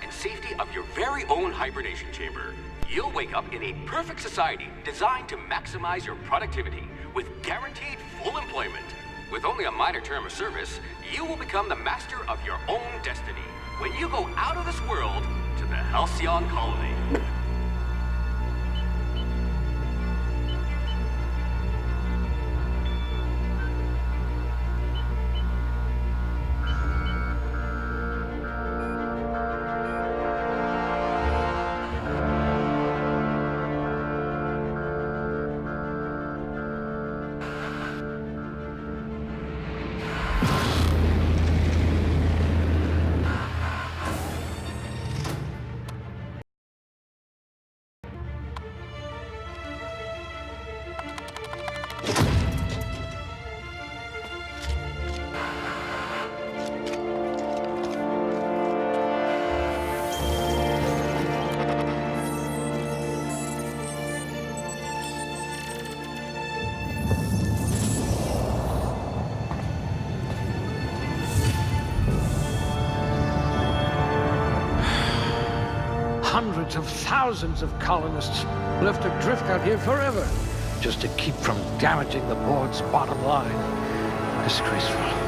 and safety of your very own hibernation chamber. You'll wake up in a perfect society designed to maximize your productivity with guaranteed full employment. With only a minor term of service, you will become the master of your own destiny when you go out of this world to the Halcyon Colony. Hundreds of thousands of colonists left adrift out here forever, just to keep from damaging the board's bottom line. Disgraceful.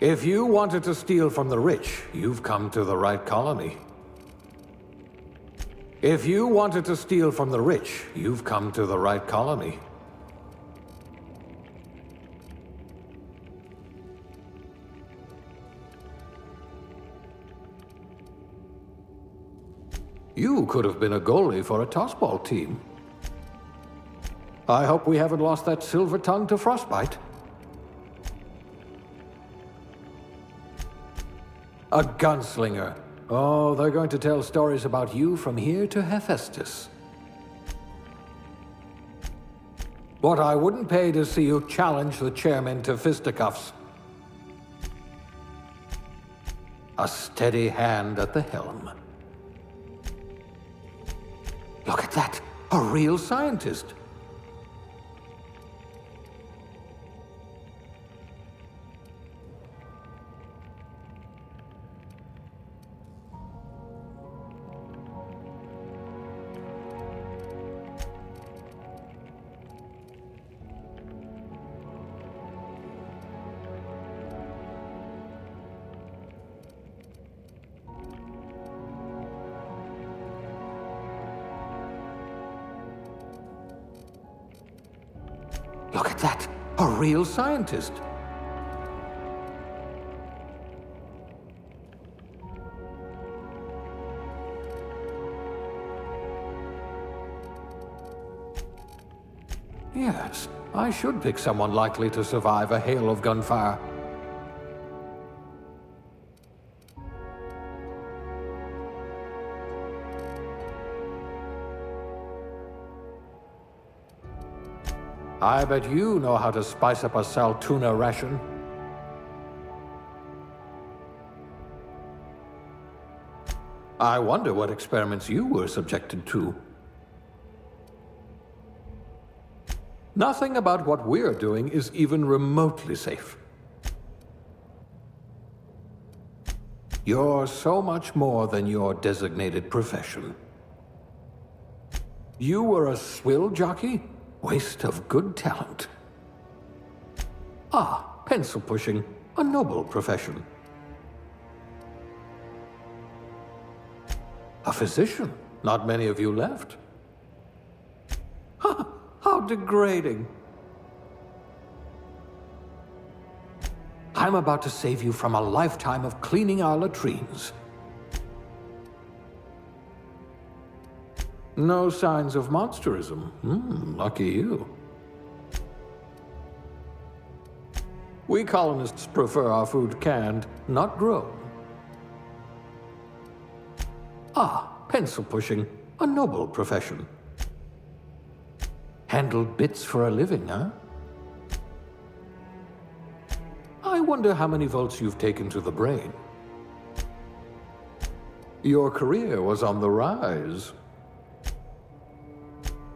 If you wanted to steal from the rich, you've come to the right colony. If you wanted to steal from the rich, you've come to the right colony. You could have been a goalie for a tossball team. I hope we haven't lost that silver tongue to frostbite. A gunslinger. Oh, they're going to tell stories about you from here to Hephaestus. What I wouldn't pay to see you challenge the chairman to fisticuffs. A steady hand at the helm. Look at that! A real scientist! Look at that. A real scientist. Yes, I should pick someone likely to survive a hail of gunfire. I bet you know how to spice up a Saltuna ration. I wonder what experiments you were subjected to. Nothing about what we're doing is even remotely safe. You're so much more than your designated profession. You were a swill jockey? Waste of good talent. Ah, pencil pushing, a noble profession. A physician, not many of you left. Ha! How degrading. I'm about to save you from a lifetime of cleaning our latrines. No signs of monsterism. Lucky you. We colonists prefer our food canned, not grown. Ah, pencil pushing, a noble profession. Handle bits for a living, huh? I wonder how many volts you've taken to the brain. Your career was on the rise.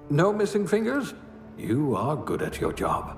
No missing fingers? You are good at your job.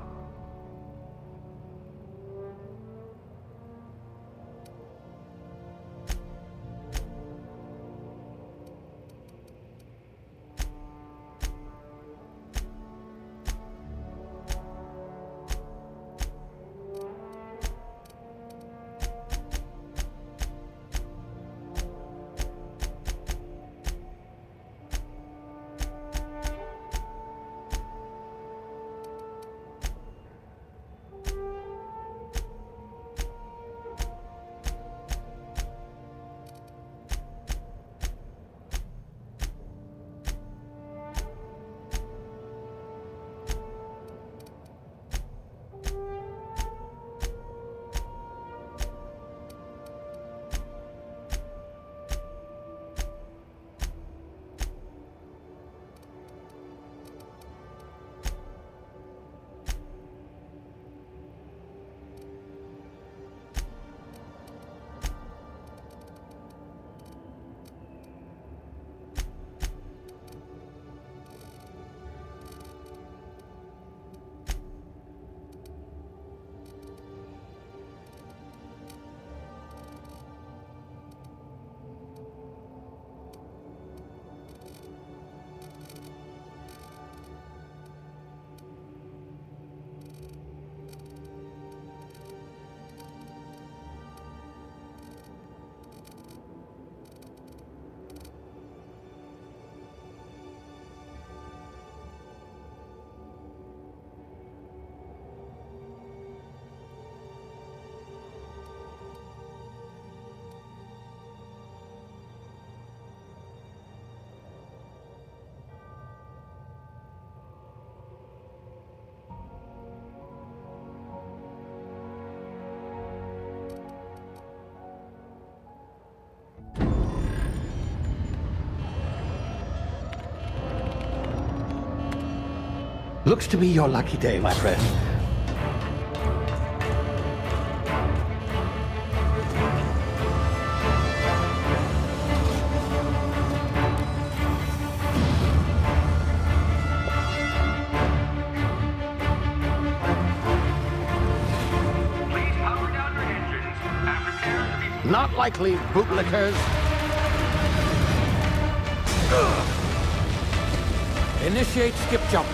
Looks to be your lucky day, my friend. Please power down your engines and prepare to be... Not likely, bootlickers. Initiate skip jump.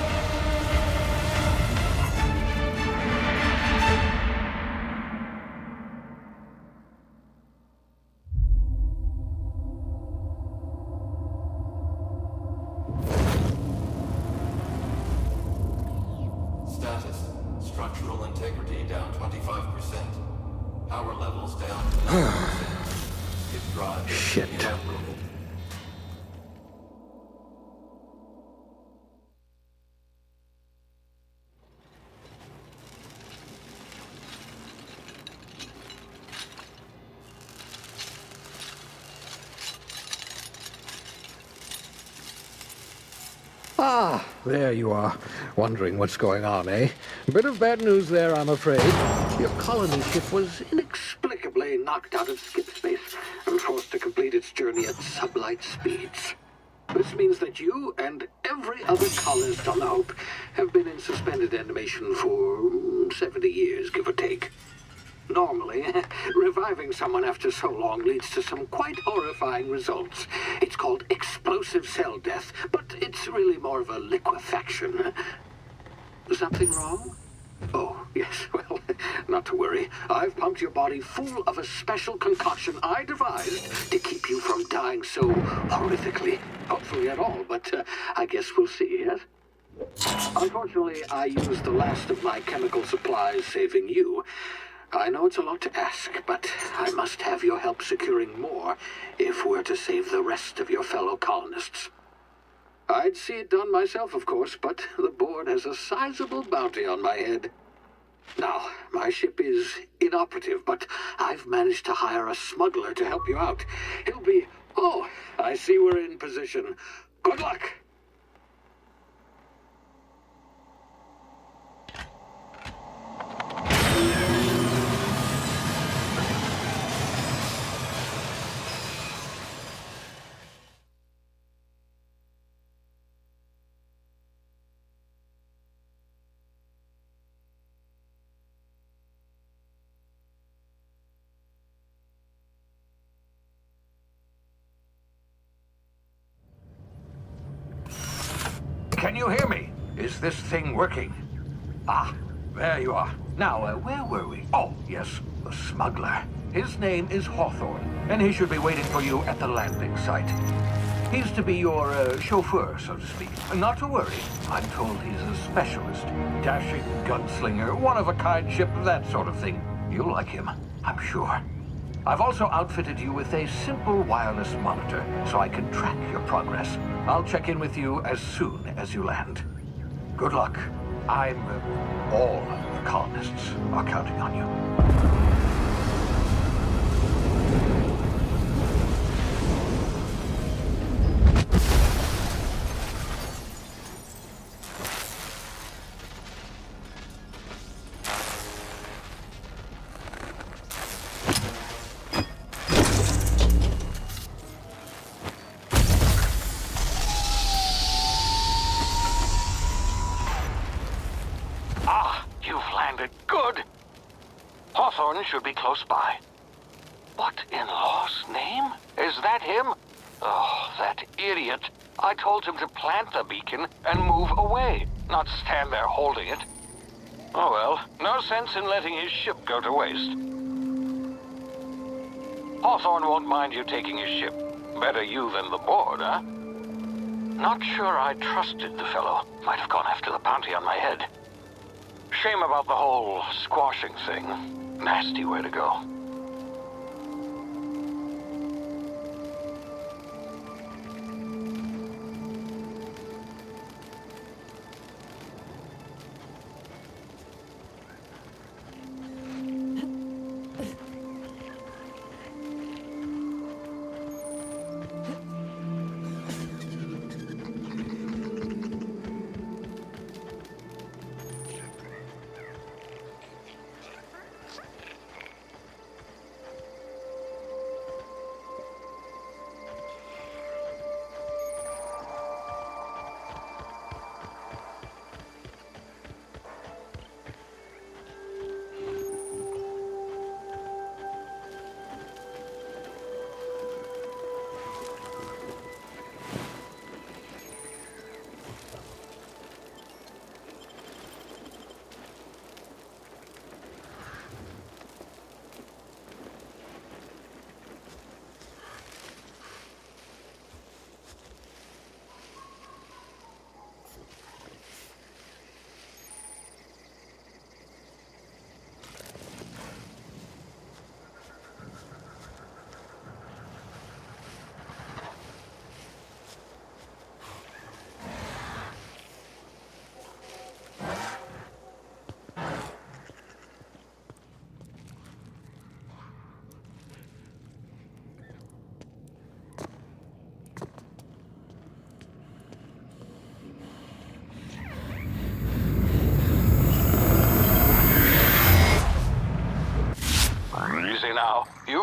Status Structural integrity down 25%. Power levels down 90%. His drive is Shit. evaporated. Ah, there you are. Wondering what's going on, eh? Bit of bad news there, I'm afraid. Your colony ship was inexplicably knocked out of skip space and forced to complete its journey at sublight speeds. This means that you and every other colonist on the Hope have been in suspended animation for 70 years, give or take. Normally, reviving someone after so long leads to some quite horrifying results. It's called explosive cell death, but it's really more of a liquefaction. Something wrong? Oh, yes, well, not to worry. I've pumped your body full of a special concoction I devised to keep you from dying so horrifically. Hopefully at all, but I guess we'll see, yes? Unfortunately, I used the last of my chemical supplies saving you. I know it's a lot to ask, but I must have your help securing more if we're to save the rest of your fellow colonists. I'd see it done myself, of course, but the board has a sizable bounty on my head. Now, my ship is inoperative, but I've managed to hire a smuggler to help you out. He'll be... Oh, I see we're in position. Good luck! Can you hear me? Is this thing working? Ah, there you are. Now, where were we? Oh, yes, the smuggler. His name is Hawthorne, and he should be waiting for you at the landing site. He's to be your chauffeur, so to speak. Not to worry. I'm told he's a specialist. Dashing gunslinger, one-of-a-kind ship, that sort of thing. You'll like him, I'm sure. I've also outfitted you with a simple wireless monitor, so I can track your progress. I'll check in with you as soon as you land. Good luck. All the colonists are counting on you. Good. Hawthorne should be close by. What in law's name? Is that him? Oh, that idiot. I told him to plant the beacon and move away, not stand there holding it. Oh well, no sense in letting his ship go to waste. Hawthorne won't mind you taking his ship. Better you than the board, huh? Not sure I trusted the fellow. Might have gone after the bounty on my head. Shame about the whole squashing thing. Nasty way to go.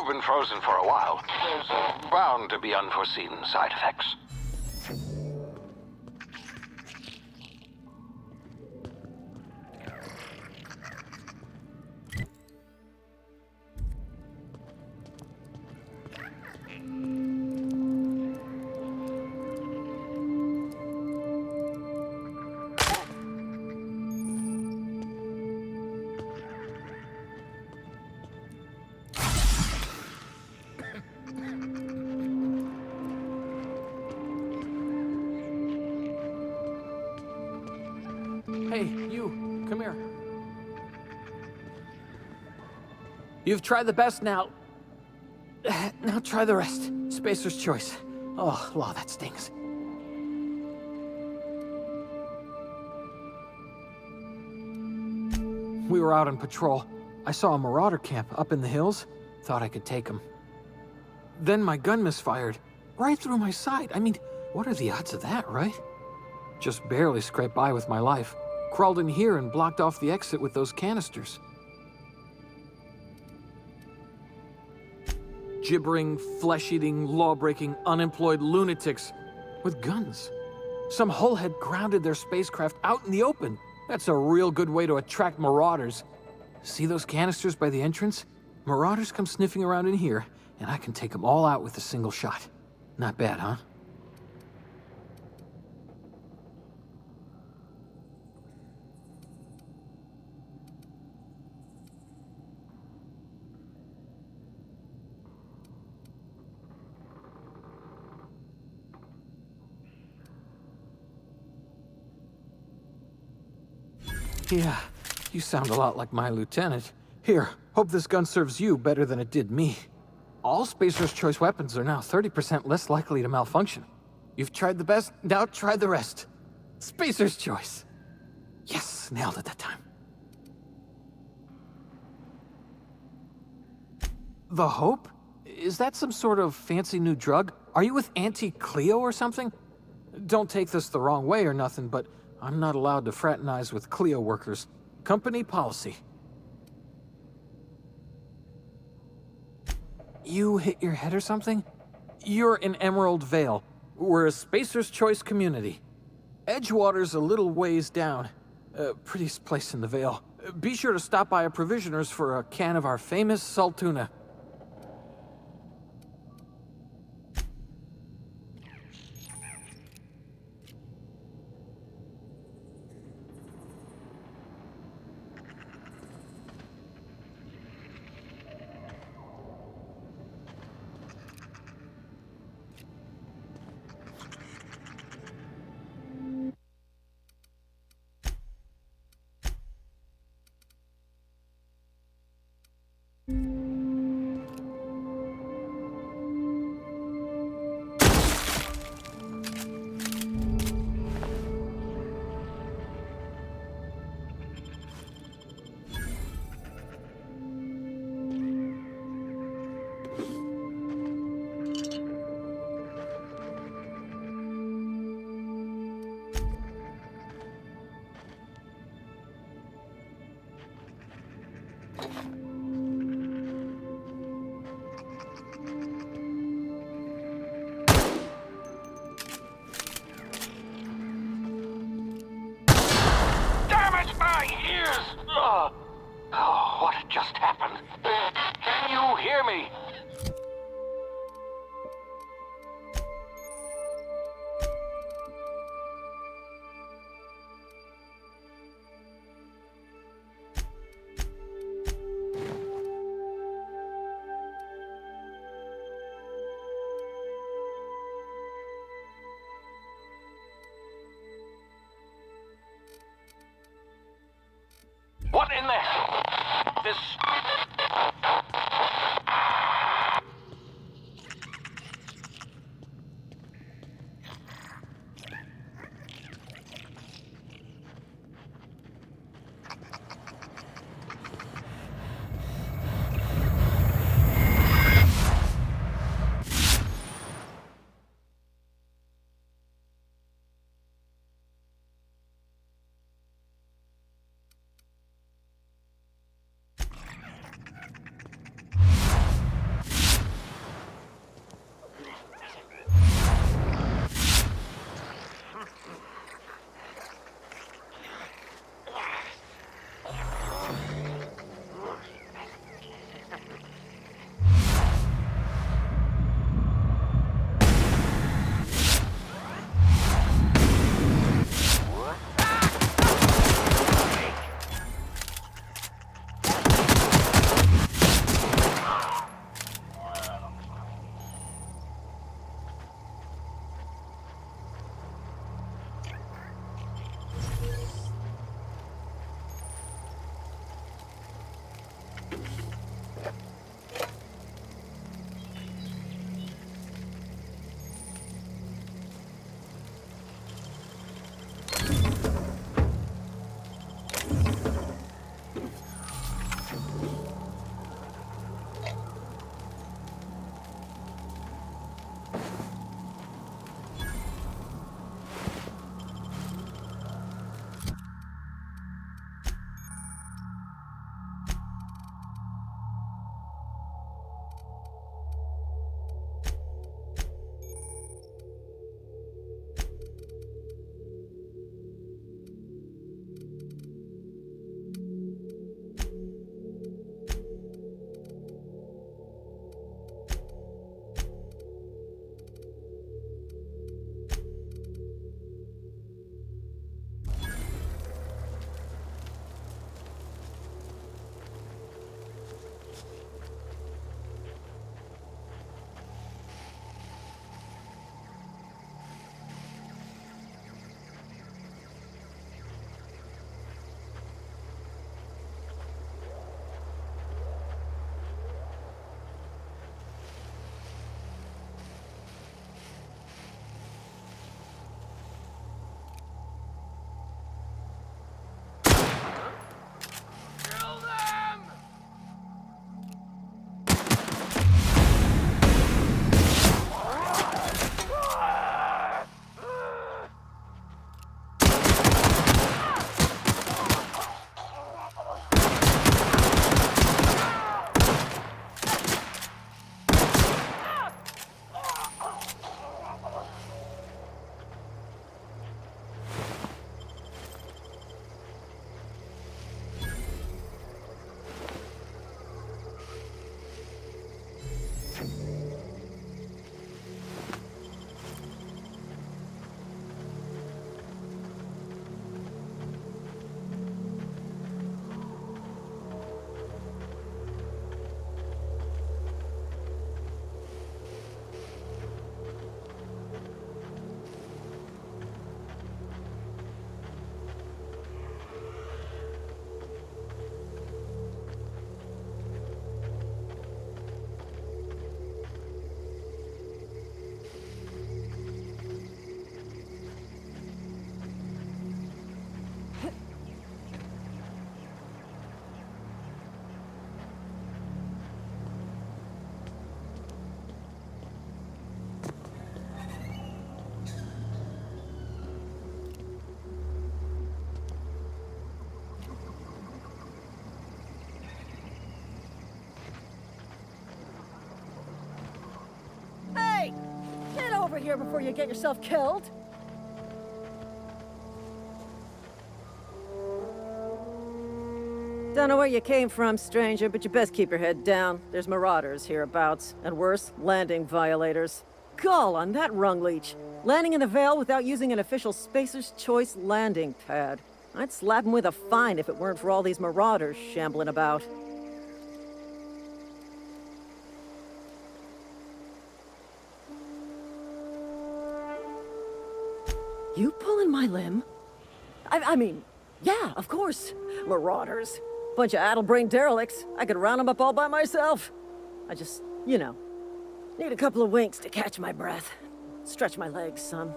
You've been frozen for a while. There's bound to be unforeseen side effects. Hey, you, come here. You've tried the best now. Now try the rest. Spacer's choice. Oh, wow, that stings. We were out on patrol. I saw a marauder camp up in the hills. Thought I could take him. Then my gun misfired. Right through my side. I mean, what are the odds of that, right? Just barely scraped by with my life. Crawled in here and blocked off the exit with those canisters. Gibbering, flesh-eating, law-breaking, unemployed lunatics with guns. Some hullhead grounded their spacecraft out in the open. That's a real good way to attract marauders. See those canisters by the entrance? Marauders come sniffing around in here, and I can take them all out with a single shot. Not bad, huh? Yeah, you sound a lot like my lieutenant. Here, hope this gun serves you better than it did me. All Spacer's Choice weapons are now 30% less likely to malfunction. You've tried the best, now try the rest. Spacer's Choice. Yes, nailed it that time. The Hope? Is that some sort of fancy new drug? Are you with Auntie Cleo or something? Don't take this the wrong way or nothing, but I'm not allowed to fraternize with Cleo workers. Company policy. You hit your head or something? You're in Emerald Vale. We're a Spacer's Choice community. Edgewater's a little ways down. Prettiest place in the Vale. Be sure to stop by a provisioner's for a can of our famous salt tuna. Oh, what just happened? Can you hear me? What in the hell? This... here before you get yourself killed. Don't know where you came from, stranger, but you best keep your head down. There's marauders hereabouts, and worse, landing violators. Gall on that rung leech. Landing in the Vale without using an official Spacer's Choice landing pad. I'd slap him with a fine if it weren't for all these marauders shambling about. You pulling my limb? I mean, yeah, of course. Marauders. Bunch of addle-brained derelicts. I could round them up all by myself. I just, need a couple of winks to catch my breath. Stretch my legs some.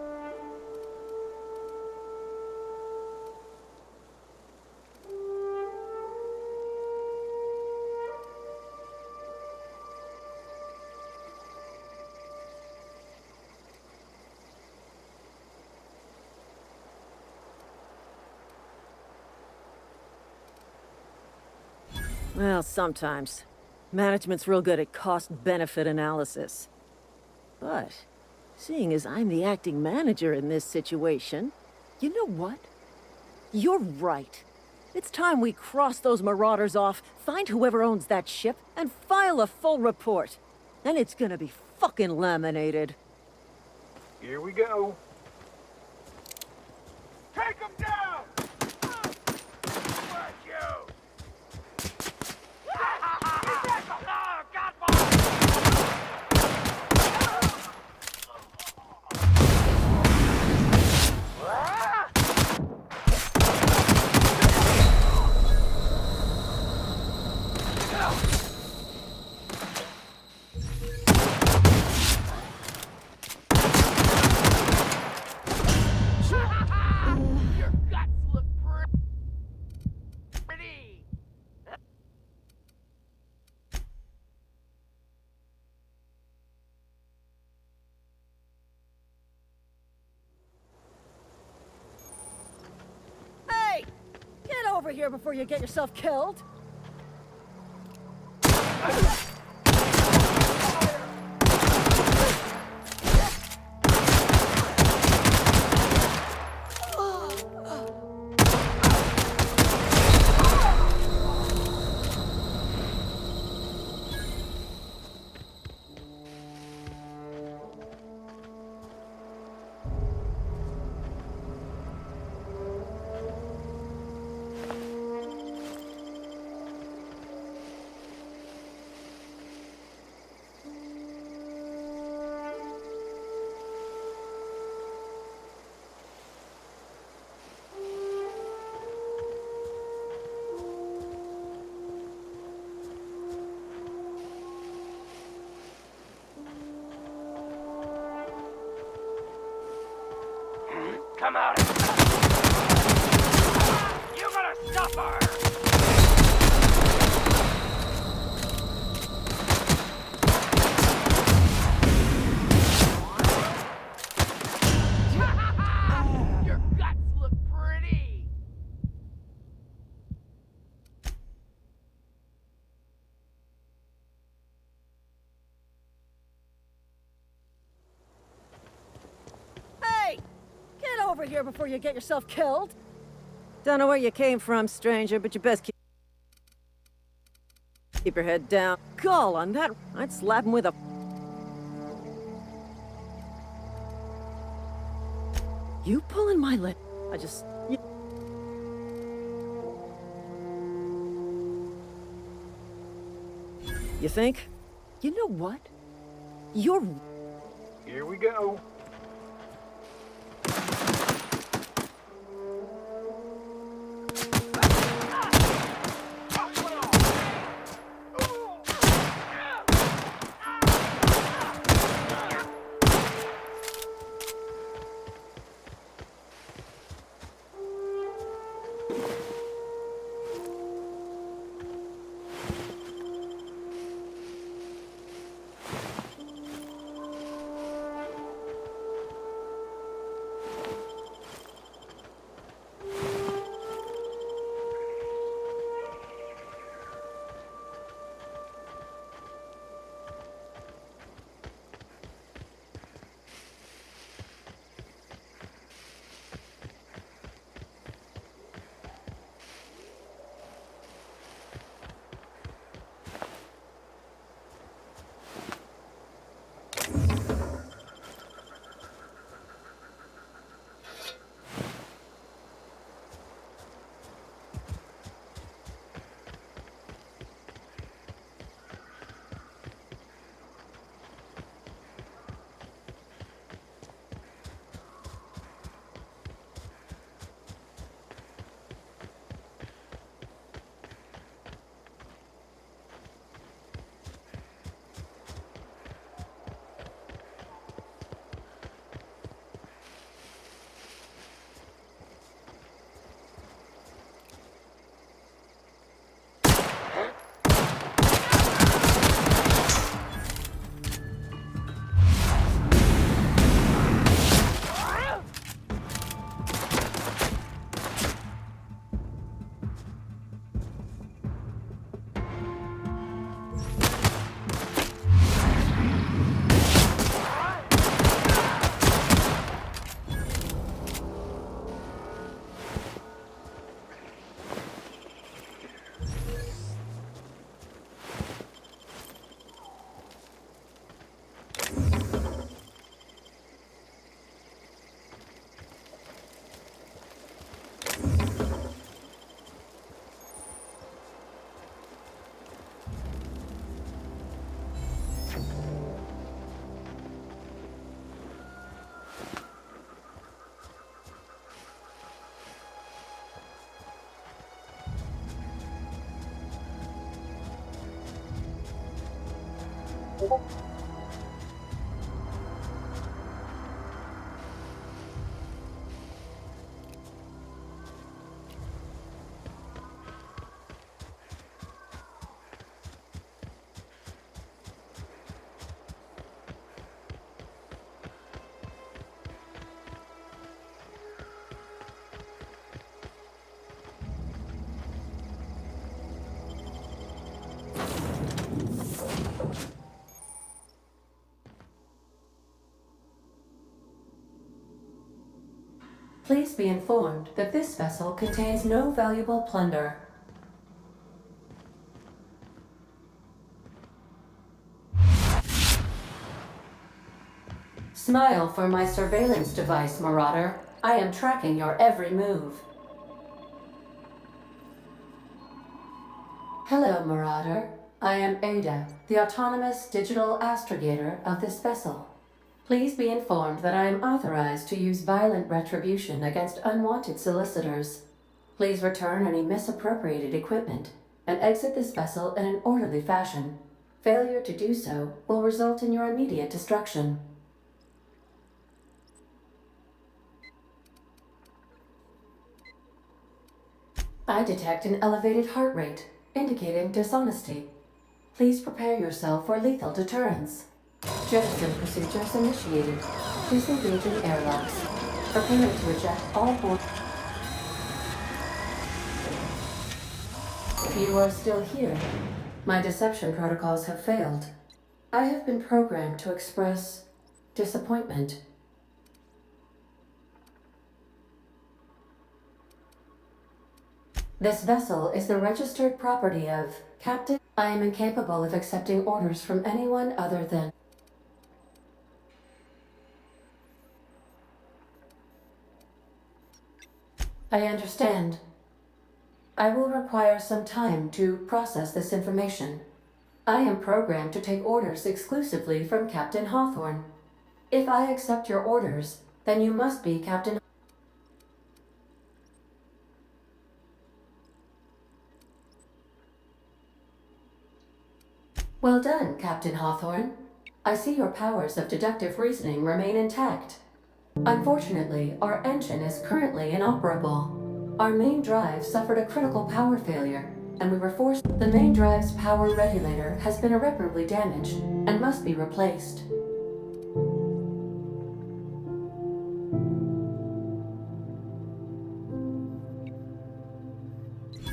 Well, sometimes. Management's real good at cost-benefit analysis. But, seeing as I'm the acting manager in this situation, you know what? You're right. It's time we cross those marauders off, find whoever owns that ship, and file a full report. And it's gonna be fucking laminated. Here we go. Take him down! Fuck you! Your guts look pretty. Hey! Get over here before you get yourself killed. Come out! You're gonna suffer! Your guts look pretty! Hey! Get over here before you get yourself killed. Don't know where you came from, stranger, but you best keep your head down. Gall on that. I'd slap him with a... You pulling my lip? I just... You think? You know what? You're... Here we go. Please be informed that this vessel contains no valuable plunder. Smile for my surveillance device, Marauder. I am tracking your every move. Hello, Marauder. I am Ada, the autonomous digital astrogator of this vessel. Please be informed that I am authorized to use violent retribution against unwanted solicitors. Please return any misappropriated equipment and exit this vessel in an orderly fashion. Failure to do so will result in your immediate destruction. I detect an elevated heart rate, indicating dishonesty. Please prepare yourself for lethal deterrence. Jettison procedures initiated. Disengaging airlocks. Preparing to eject all board. You are still here. My deception protocols have failed. I have been programmed to express disappointment. This vessel is the registered property of Captain. I am incapable of accepting orders from anyone other than. I understand. I will require some time to process this information. I am programmed to take orders exclusively from Captain Hawthorne. If I accept your orders, then you must be Captain. Well done, Captain Hawthorne. I see your powers of deductive reasoning remain intact. Unfortunately, our engine is currently inoperable. Our main drive suffered a critical power failure, and we were forced. The main drive's power regulator has been irreparably damaged and must be replaced.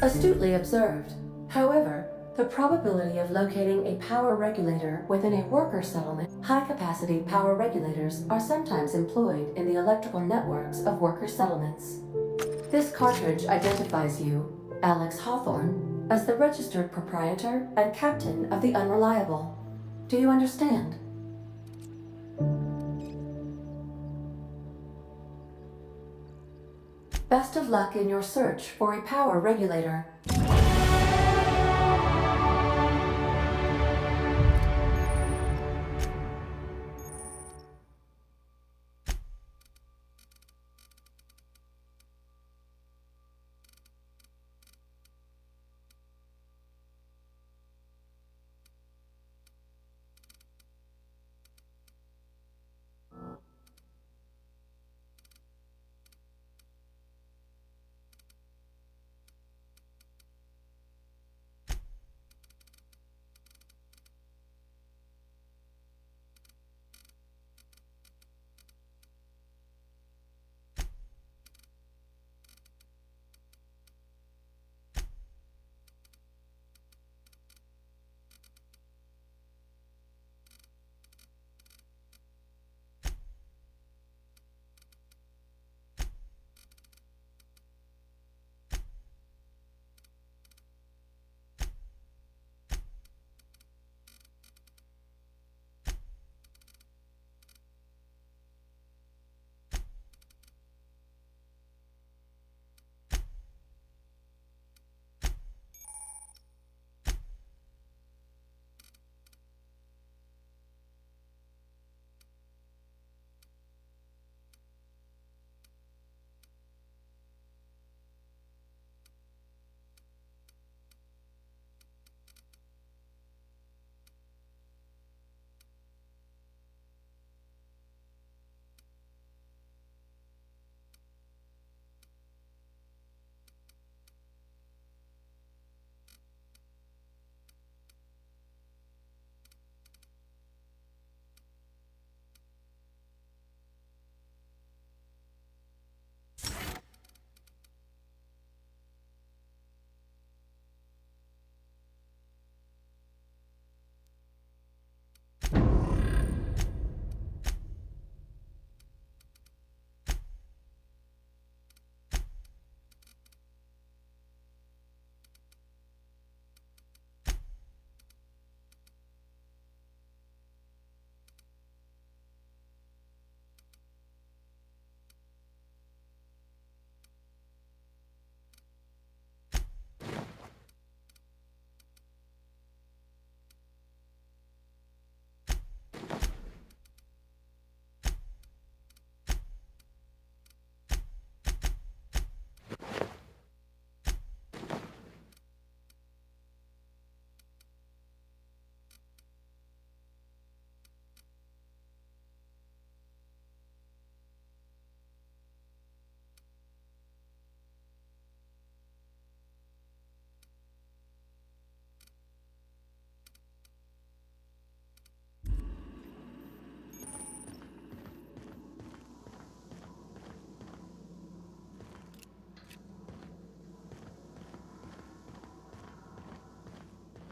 Astutely observed. However, the probability of locating a power regulator within a worker settlement. High-capacity power regulators are sometimes employed in the electrical networks of worker settlements. This cartridge identifies you, Alex Hawthorne, as the registered proprietor and captain of the Unreliable. Do you understand? Best of luck in your search for a power regulator.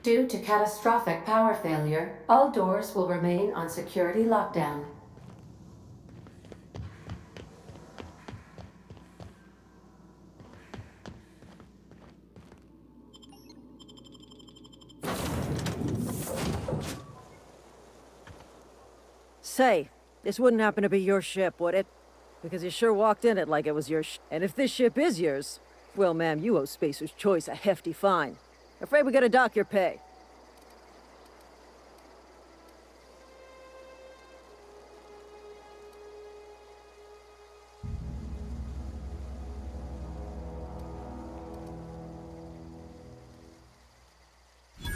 Due to catastrophic power failure, all doors will remain on security lockdown. Say, this wouldn't happen to be your ship, would it? Because you sure walked in it like it was your And if this ship is yours, well, ma'am, you owe Spacer's Choice a hefty fine. Afraid we gotta dock your pay.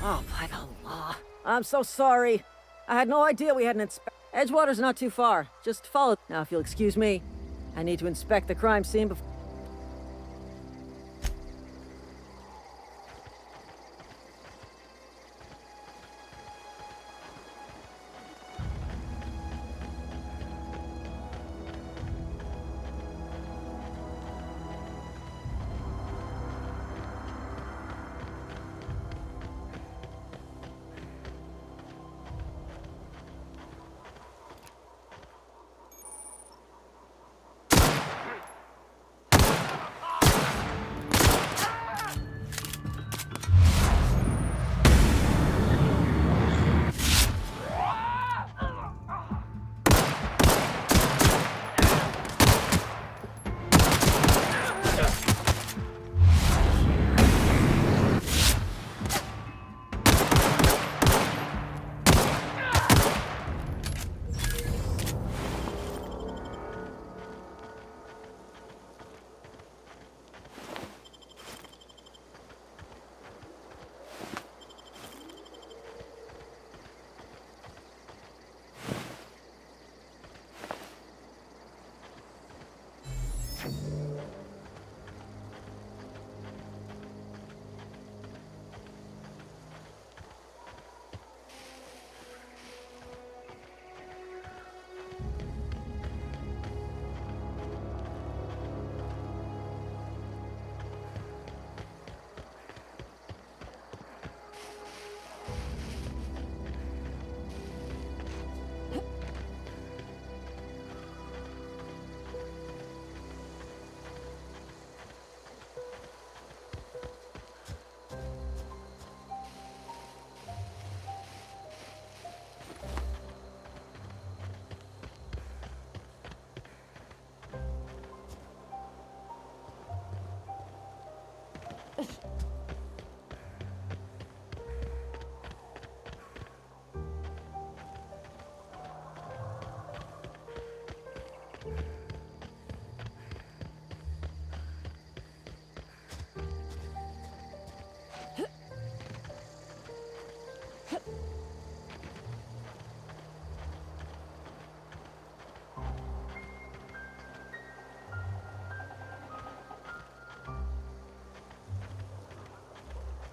Oh, by the law. I'm so sorry. I had no idea we had an Edgewater's not too far. Just follow. Now, if you'll excuse me, I need to inspect the crime scene before.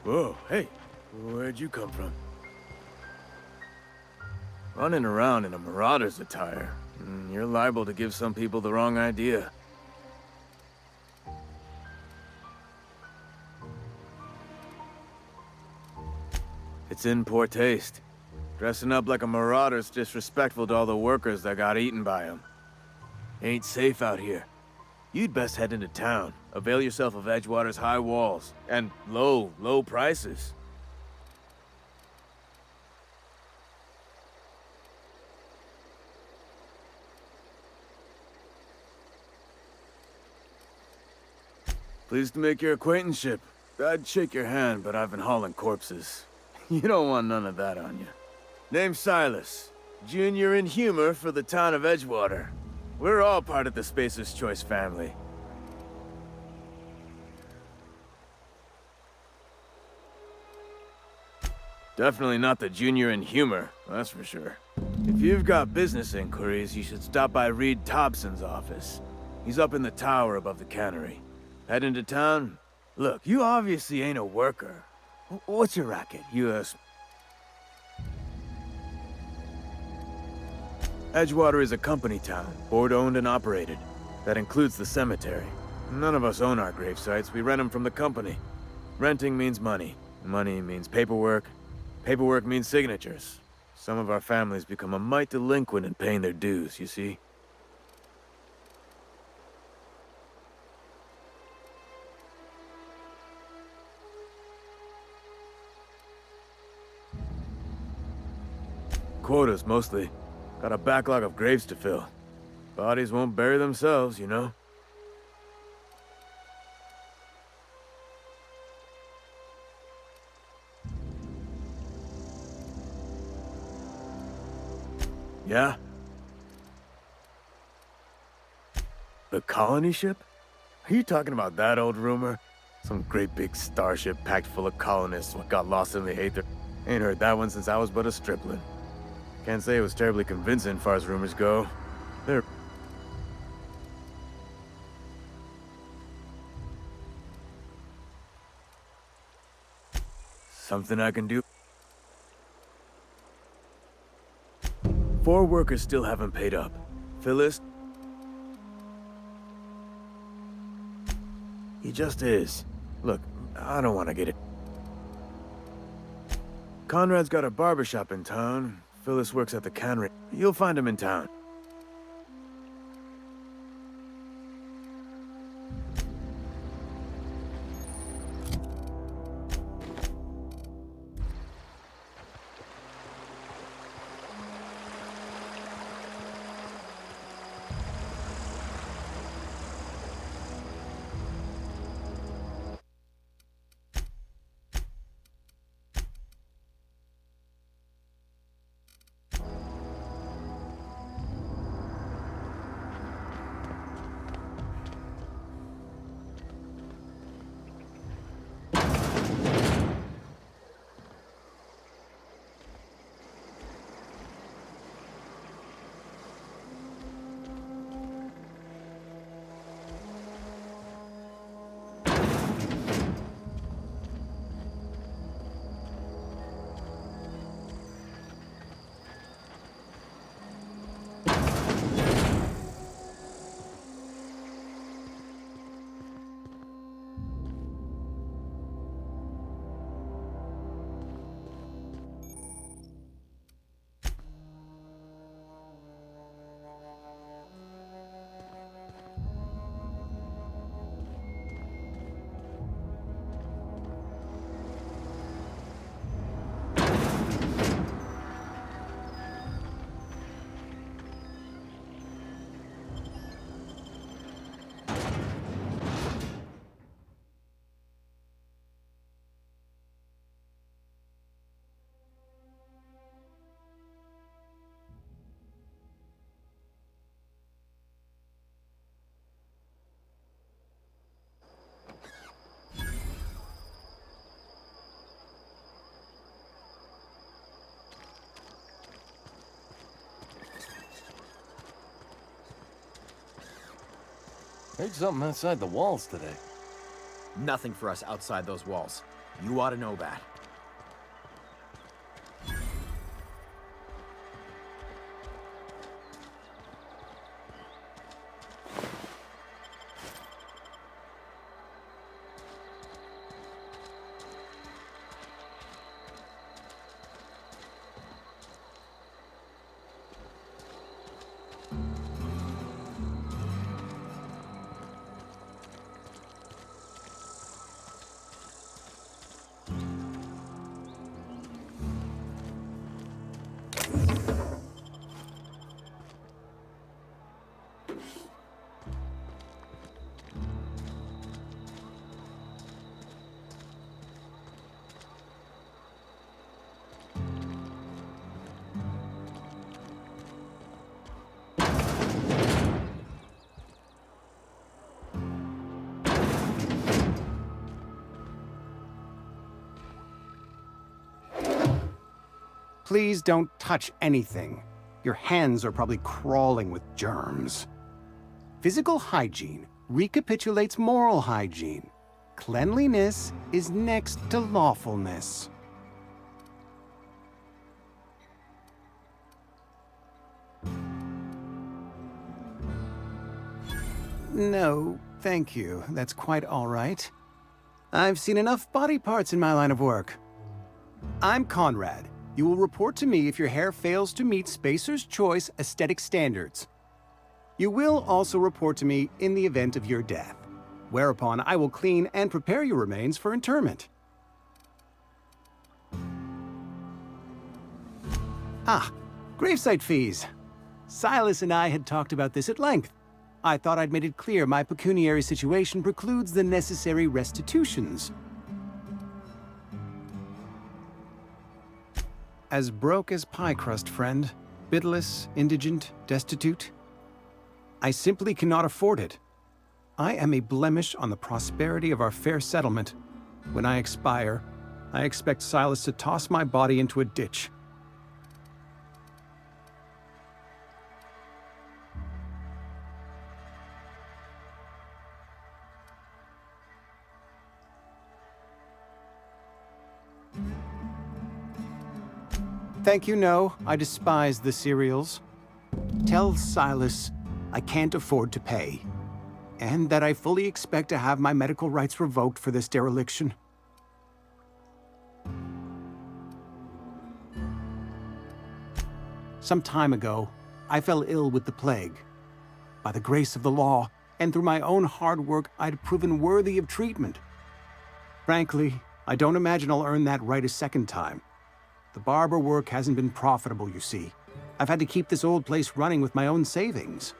Whoa, hey, where'd you come from? Running around in a marauder's attire. You're liable to give some people the wrong idea. It's in poor taste. Dressing up like a marauder's disrespectful to all the workers that got eaten by them. Ain't safe out here. You'd best head into town. Avail yourself of Edgewater's high walls and low prices. Pleased to make your acquaintanceship. I'd shake your hand, but I've been hauling corpses. You don't want none of that on you. Name's Silas. Junior in humor for the town of Edgewater. We're all part of the Spacer's Choice family. Definitely not the junior in humor, that's for sure. If you've got business inquiries, you should stop by Reed Thompson's office. He's up in the tower above the cannery. Head into town? Look, you obviously ain't a worker. What's your racket? Edgewater is a company town, board-owned and operated. That includes the cemetery. None of us own our grave sites, we rent them from the company. Renting means money. Money means paperwork, Paperwork means signatures. Some of our families become a mite delinquent in paying their dues, you see? Quotas, mostly. Got a backlog of graves to fill. Bodies won't bury themselves, you know? Yeah? The colony ship? Are you talking about that old rumor? Some great big starship packed full of colonists what got lost in the Aether. Ain't heard that one since I was but a stripling. Can't say it was terribly convincing, far as rumors go. They're... Something I can do? 4 workers still haven't paid up. Phyllis? He just is. Look, I don't want to get it. Conrad's got a barbershop in town. Phyllis works at the cannery. You'll find him in town. Heard something outside the walls today. Nothing for us outside those walls. You ought to know that. Please don't touch anything. Your hands are probably crawling with germs. Physical hygiene recapitulates moral hygiene. Cleanliness is next to lawfulness. No, thank you. That's quite all right. I've seen enough body parts in my line of work. I'm Conrad. You will report to me if your hair fails to meet Spacer's Choice aesthetic standards. You will also report to me in the event of your death, whereupon I will clean and prepare your remains for interment. Ah, gravesite fees. Silas and I had talked about this at length. I thought I'd made it clear my pecuniary situation precludes the necessary restitutions. As broke as pie crust, friend. Bidless, indigent, destitute. I simply cannot afford it. I am a blemish on the prosperity of our fair settlement. When I expire, I expect Silas to toss my body into a ditch. Thank you, no. I despise the cereals. Tell Silas I can't afford to pay, and that I fully expect to have my medical rights revoked for this dereliction. Some time ago, I fell ill with the plague. By the grace of the law, and through my own hard work, I'd proven worthy of treatment. Frankly, I don't imagine I'll earn that right a second time. The barber work hasn't been profitable, you see. I've had to keep this old place running with my own savings.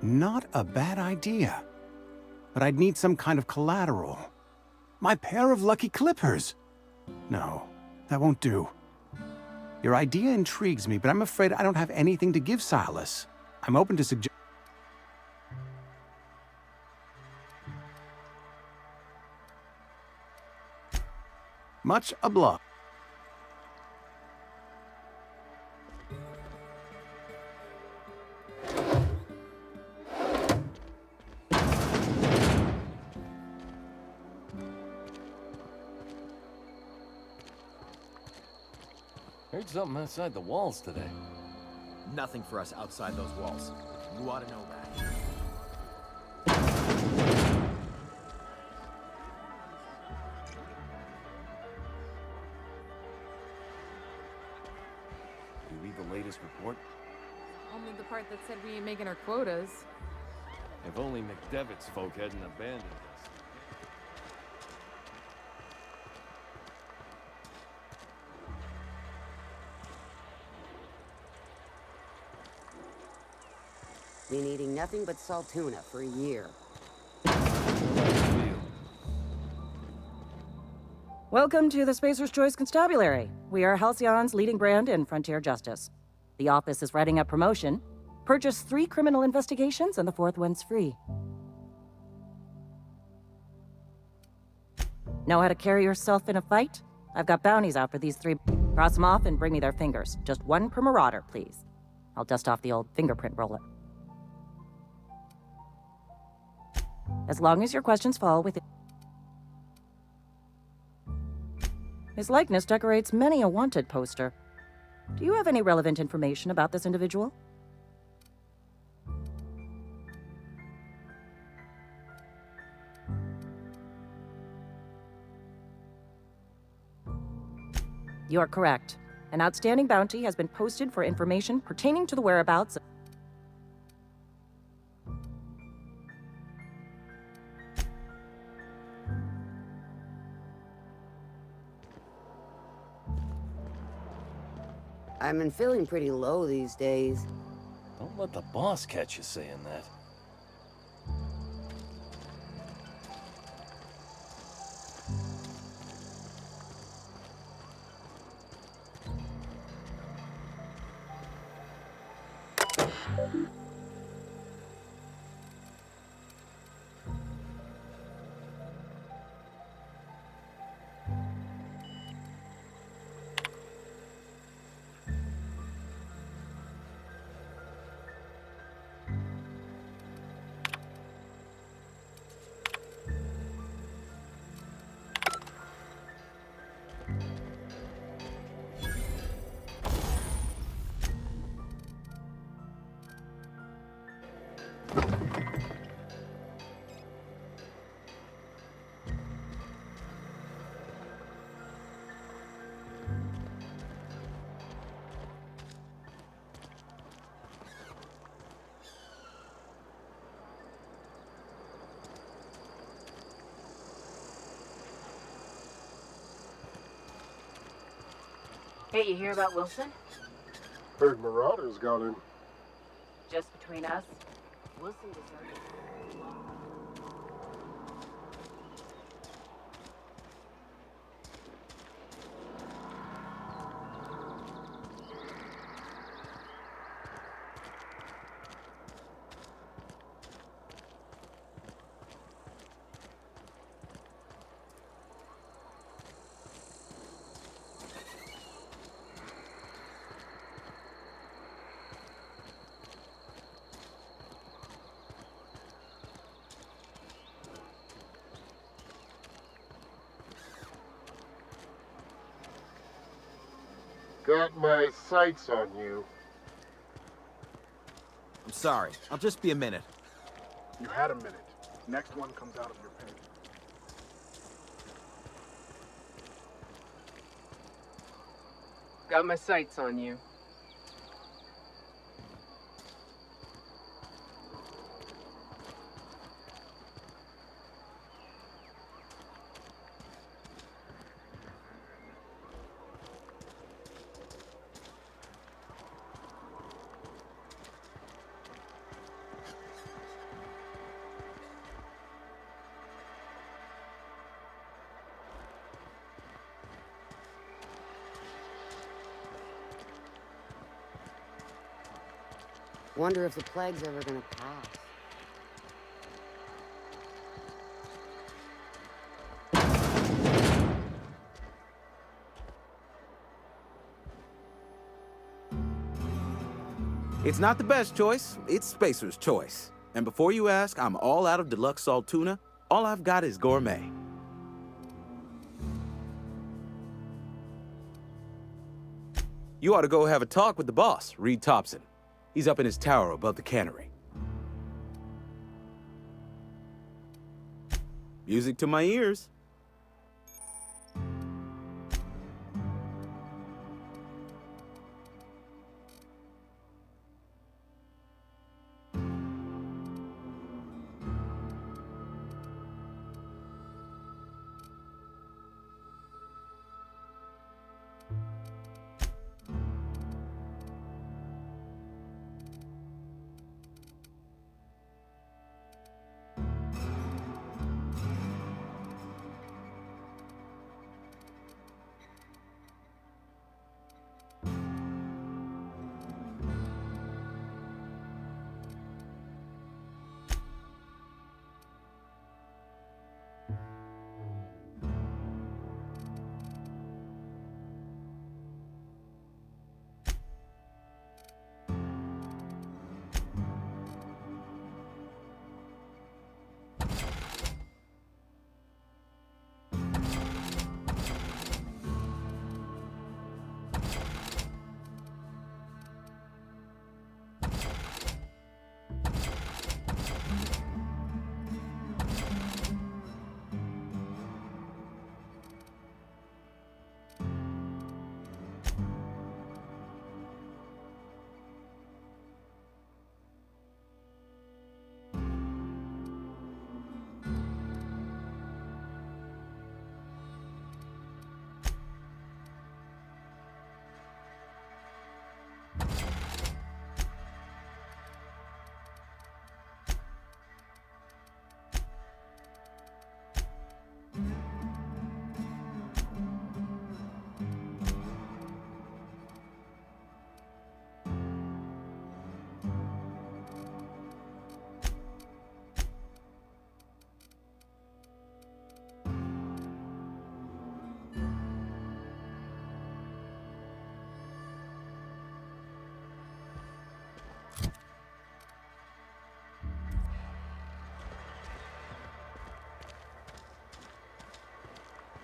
Not a bad idea. But I'd need some kind of collateral. My pair of lucky clippers! No, that won't do. Your idea intrigues me, but I'm afraid I don't have anything to give Silas. I'm open to suggest. Much obliged. Heard something outside the walls today. Nothing for us outside those walls. You ought to know that. You read the latest report? Only the part that said we ain't making our quotas. If only McDevitt's folk hadn't abandoned us. Been eating nothing but salt tuna for a year. Welcome to the Spacer's Choice Constabulary. We are Halcyon's leading brand in frontier justice. The office is writing up promotion. Purchase 3 criminal investigations and the 4th one's free. Know how to carry yourself in a fight? I've got bounties out for these 3. Cross them off and bring me their fingers. Just 1 per marauder, please. I'll dust off the old fingerprint roller. As long as your questions fall within... His likeness decorates many a wanted poster. Do you have any relevant information about this individual? You are correct. An outstanding bounty has been posted for information pertaining to the whereabouts of... I've been feeling pretty low these days. Don't let the boss catch you saying that. Hey, you hear about Wilson? Heard Marauders got in. Just between us, Wilson deserted. Got my sights on you. I'm sorry. I'll just be a minute. You had a minute. Next one comes out of your pay. Got my sights on you. Wonder if the plague's ever gonna pass. It's not the best choice, it's Spacer's choice. And before you ask, I'm all out of deluxe salt tuna. All I've got is gourmet. You ought to go have a talk with the boss, Reed Thompson. He's up in his tower above the cannery. Music to my ears.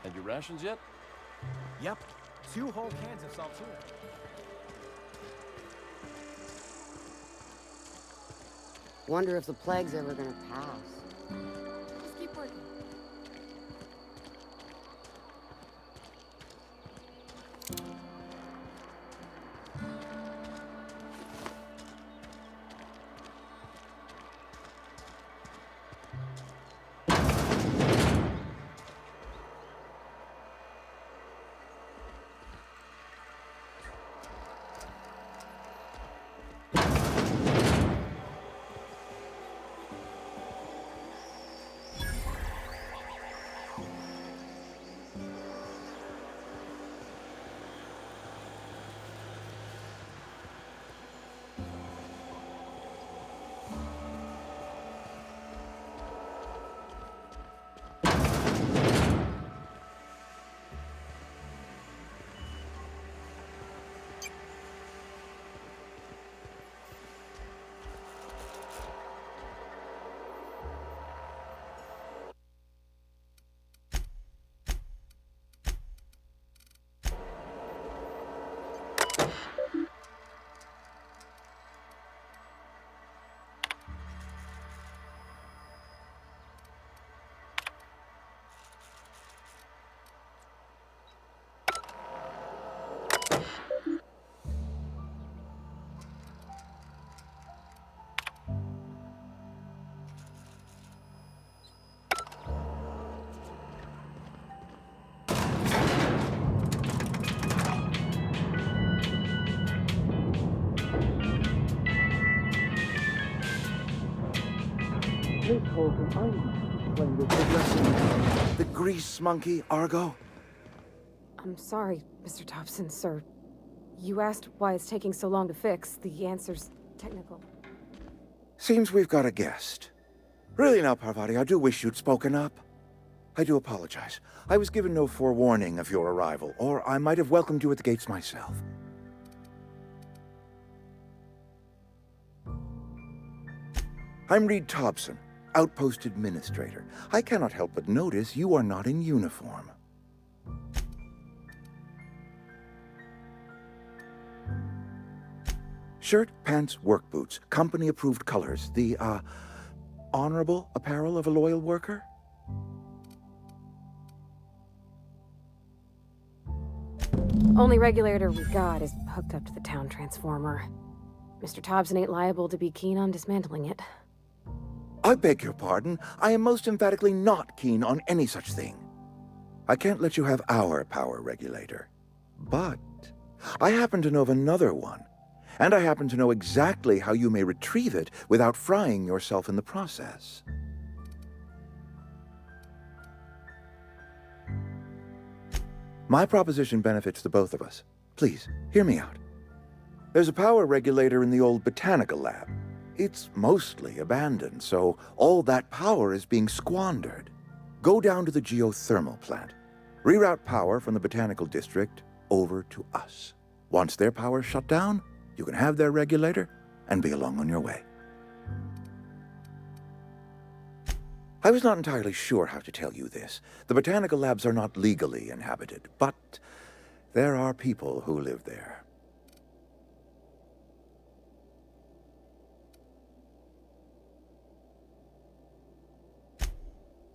Had your rations yet? Yep. 2 whole cans of salt tuna. Wonder if the plague's ever gonna pass. Just keep working. Miss Holcomb, I need to explain this progression. The grease monkey, Argo? I'm sorry, Mr. Thompson, sir. You asked why it's taking so long to fix. The answer's technical. Seems we've got a guest. Really now, Parvati, I do wish you'd spoken up. I do apologize. I was given no forewarning of your arrival, or I might have welcomed you at the gates myself. I'm Reed Thompson, Outpost Administrator. I cannot help but notice you are not in uniform. Shirt, pants, work boots, company-approved colors. The, honorable apparel of a loyal worker? Only regulator we got is hooked up to the town transformer. Mr. Thompson ain't liable to be keen on dismantling it. I beg your pardon. I am most emphatically not keen on any such thing. I can't let you have our power regulator. But I happen to know of another one. And I happen to know exactly how you may retrieve it without frying yourself in the process. My proposition benefits the both of us. Please, hear me out. There's a power regulator in the old botanical lab. It's mostly abandoned, so all that power is being squandered. Go down to the geothermal plant. Reroute power from the botanical district over to us. Once their power's shut down, you can have their regulator and be along on your way. I was not entirely sure how to tell you this. The botanical labs are not legally inhabited, but there are people who live there.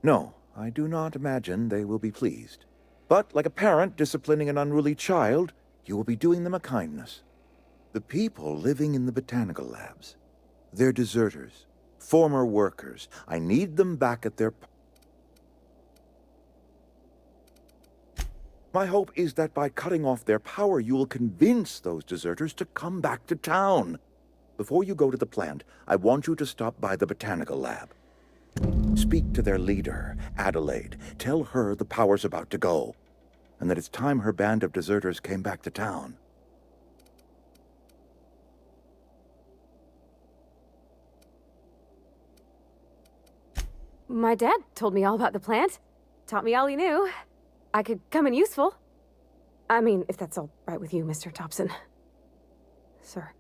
No, I do not imagine they will be pleased. But like a parent disciplining an unruly child, you will be doing them a kindness. The people living in the botanical labs, they're deserters, former workers. I need them back at their... My hope is that by cutting off their power, you will convince those deserters to come back to town. Before you go to the plant, I want you to stop by the botanical lab. Speak to their leader, Adelaide. Tell her the power's about to go, and that it's time her band of deserters came back to town. My dad told me all about the plant. Taught me all he knew. I could come in useful. I mean, if that's all right with you, Mr. Thompson. Sir.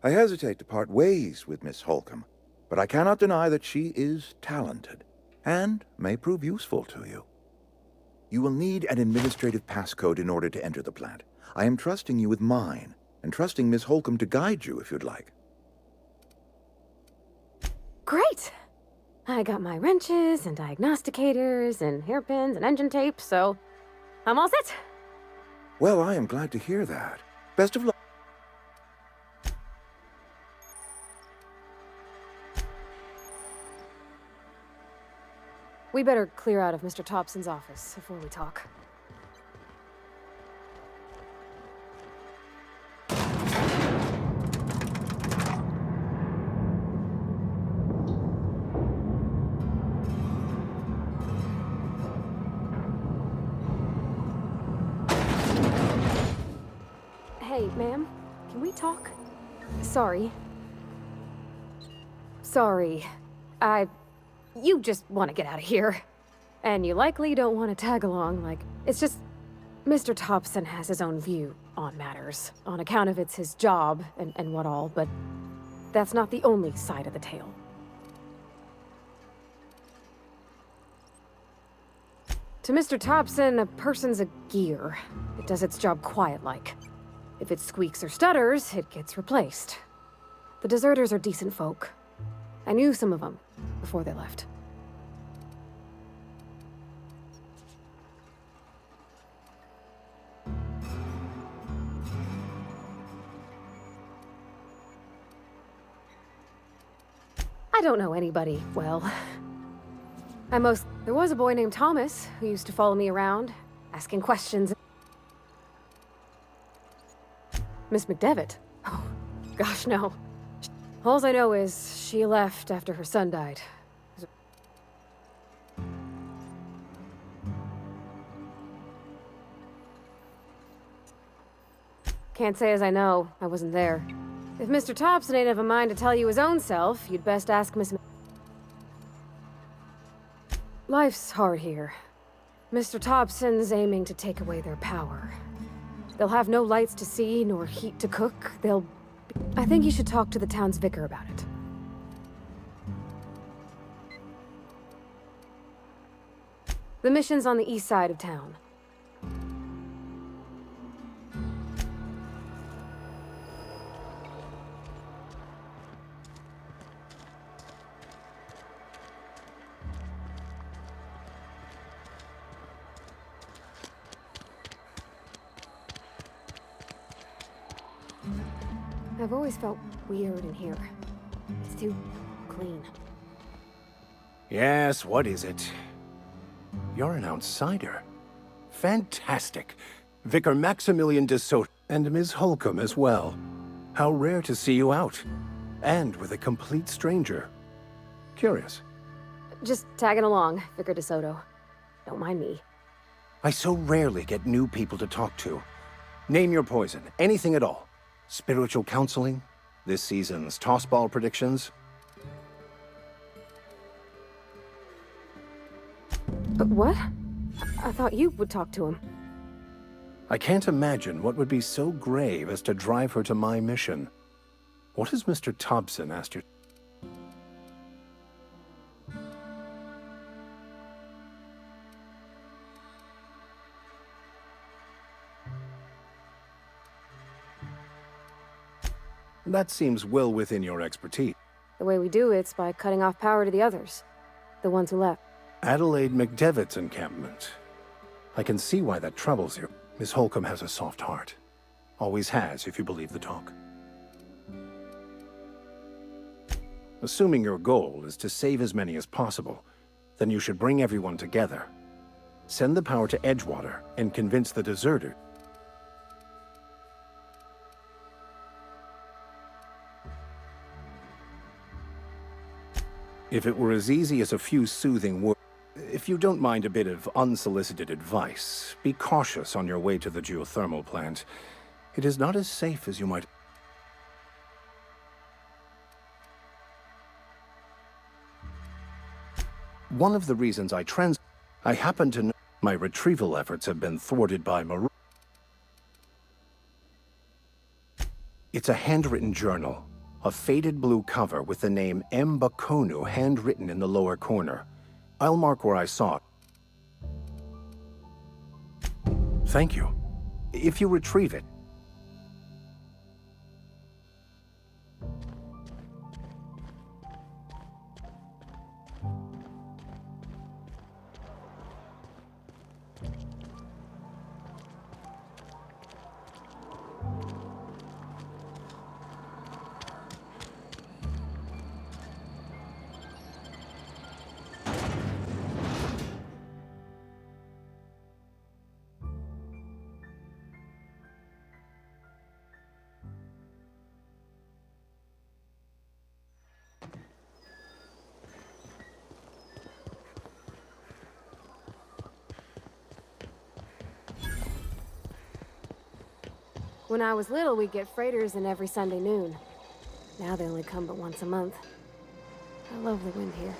I hesitate to part ways with Miss Holcomb, but I cannot deny that she is talented, and may prove useful to you. You will need an administrative passcode in order to enter the plant. I am trusting you with mine, and trusting Miss Holcomb to guide you if you'd like. Great! I got my wrenches and diagnosticators and hairpins and engine tape, so I'm all set. Well, I am glad to hear that. Best of luck. We better clear out of Mr. Thompson's office before we talk. Hey, ma'am, can we talk? Sorry. You just want to get out of here. And you likely don't want to tag along, like, it's just... Mr. Thompson has his own view on matters, on account of it's his job and what all, but that's not the only side of the tale. To Mr. Thompson, a person's a gear. It does its job quiet-like. If it squeaks or stutters, it gets replaced. The deserters are decent folk. I knew some of them before they left. I don't know anybody well. There was a boy named Thomas who used to follow me around, asking questions. Miss McDevitt? Oh, gosh, no. All I know is she left after her son died. Can't say as I know. I wasn't there. If Mr. Thompson ain't of a mind to tell you his own self, you'd best ask Miss... Life's hard here. Mr. Thompson's aiming to take away their power. They'll have no lights to see, nor heat to cook. I think you should talk to the town's vicar about it. The mission's on the east side of town. I've always felt weird in here. It's too clean. Yes, what is it? You're an outsider. Fantastic. Vicar Maximilian de Soto and Ms. Holcomb as well. How rare to see you out. And with a complete stranger. Curious. Just tagging along, Vicar DeSoto. Don't mind me. I so rarely get new people to talk to. Name your poison, anything at all. Spiritual counseling? This season's tossball predictions? But what? I thought you would talk to him. I can't imagine what would be so grave as to drive her to my mission. What has Mr. Thompson asked you? That seems well within your expertise. The way we do it's by cutting off power to the others. The ones who left. Adelaide McDevitt's encampment. I can see why that troubles you. Miss Holcomb has a soft heart. Always has, if you believe the talk. Assuming your goal is to save as many as possible, then you should bring everyone together. Send the power to Edgewater and convince the deserter. If it were as easy as a few soothing words, if you don't mind a bit of unsolicited advice, be cautious on your way to the geothermal plant. It is not as safe as you might. One of the reasons I happen to know my retrieval efforts have been thwarted by It's a handwritten journal. A faded blue cover with the name M. Bakonu handwritten in the lower corner. I'll mark where I saw it. Thank you. If you retrieve it, When I was little, we'd get freighters in every Sunday noon. Now they only come but once a month. I love the wind here.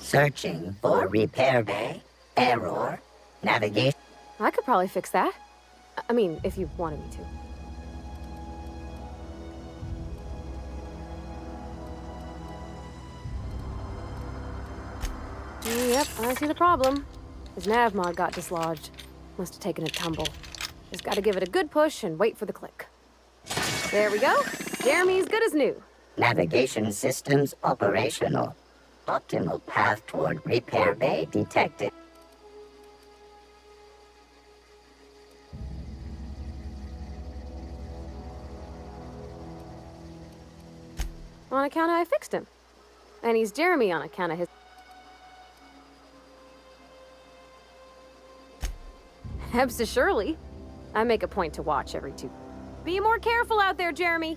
Searching for repair bay, error, navigation. I could probably fix that. I mean, if you wanted me to. Yep, I see the problem. His nav mod got dislodged. Must have taken a tumble. Just gotta give it a good push and wait for the click. There we go. Jeremy's good as new. Navigation systems operational. Optimal path toward repair bay detected. On account of I fixed him. And he's Jeremy on account of his... Hebs to Shirley. I make a point to watch every two. Be more careful out there, Jeremy.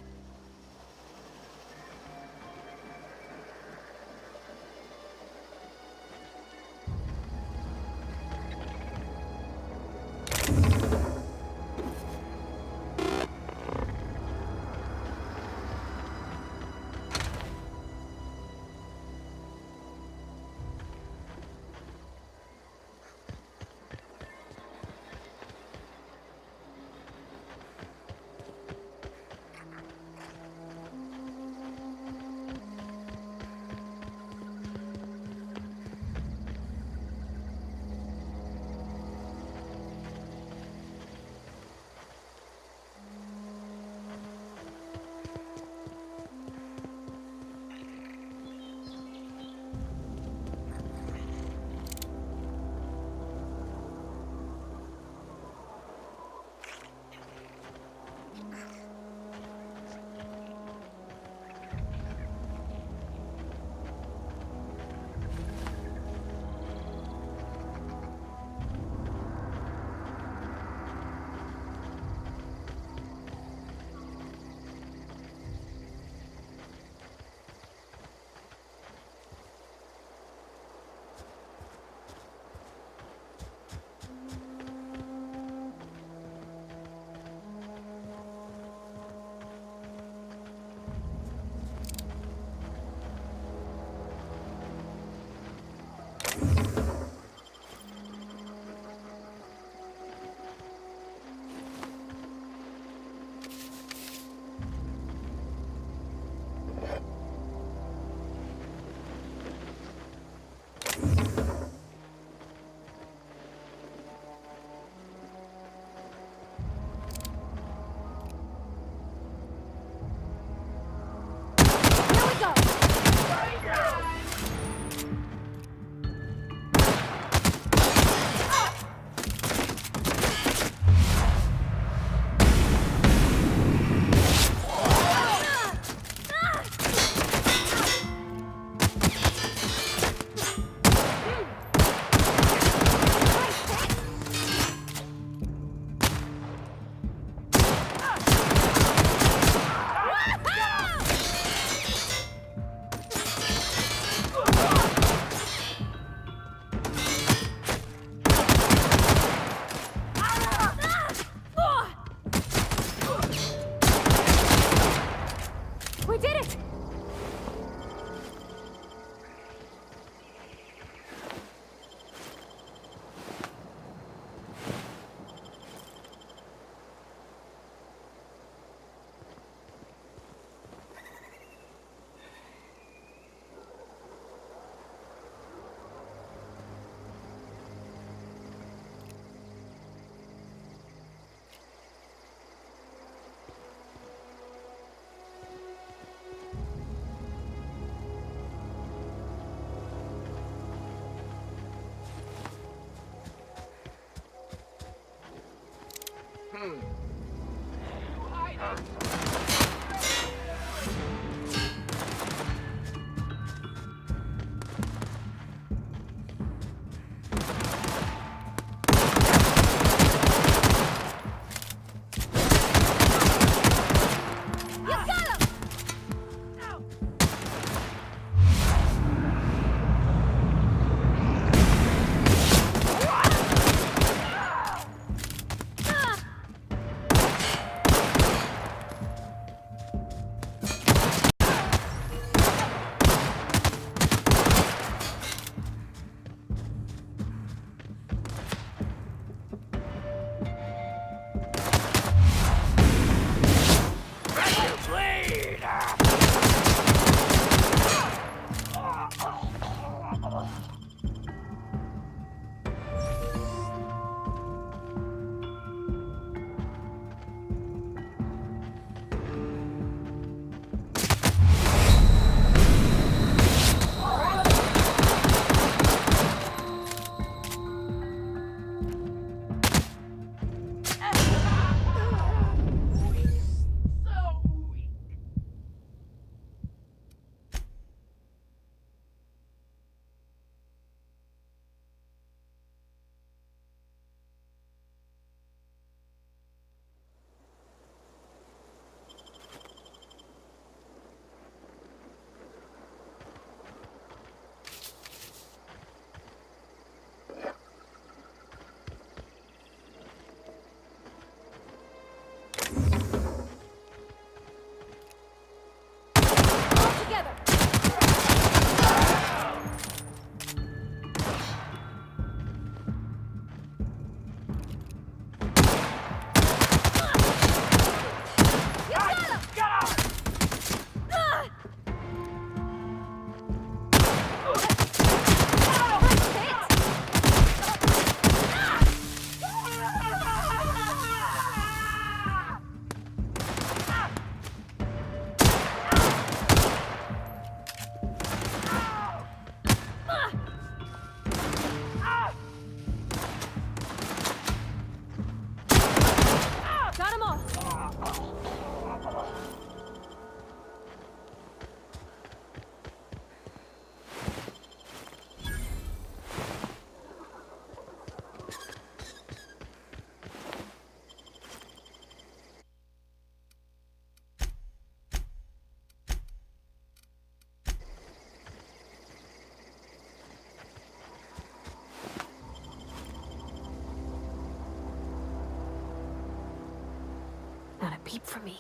not a peep from me.